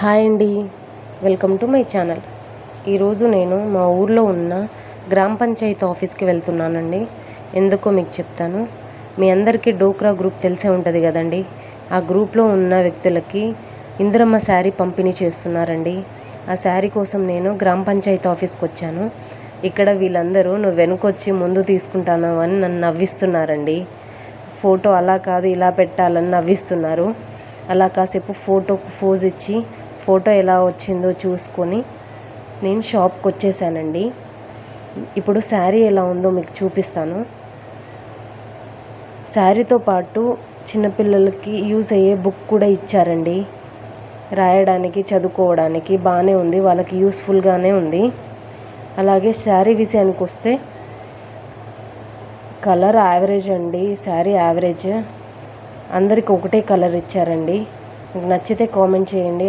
Hi అండి, welcome to my channel. ఈరోజు నేను మా ఊర్లో ఉన్న గ్రామ పంచాయతీ ఆఫీస్కి వెళ్తున్నానండి. ఎందుకో మీకు చెప్తాను. మీ అందరికీ డోక్రా గ్రూప్ తెలిసే ఉంటుంది కదండి. ఆ గ్రూప్లో ఉన్న వ్యక్తులకి ఇందిరమ్మ శారీ పంపిణీ చేస్తున్నారండి. ఆ శారీ కోసం నేను గ్రామ పంచాయతీ ఆఫీస్కి వచ్చాను. ఇక్కడ వీళ్ళందరూ నువ్వు వెనుకొచ్చి ముందు తీసుకుంటాను అని నన్ను నవ్విస్తున్నారండి. ఫోటో అలా కాదు ఇలా పెట్టాలని నవ్విస్తున్నారు. అలా కాసేపు ఫోటోకు పోజ్ ఇచ్చి ఫోటో ఎలా వచ్చిందో చూసుకొని నేను షాప్కి వచ్చేసానండి. ఇప్పుడు శారీ ఎలా ఉందో మీకు చూపిస్తాను. శారీతో పాటు చిన్నపిల్లలకి యూస్ అయ్యే బుక్ కూడా ఇచ్చారండి. రాయడానికి చదువుకోవడానికి బాగానే ఉంది, వాళ్ళకి యూస్ఫుల్గానే ఉంది. అలాగే శారీ విషయానికి వస్తే కలర్ యావరేజ్ అండి. శారీ యావరేజ్, అందరికి ఒకటే కలర్ ఇచ్చారండి. మీకు నచ్చితే కామెంట్ చేయండి.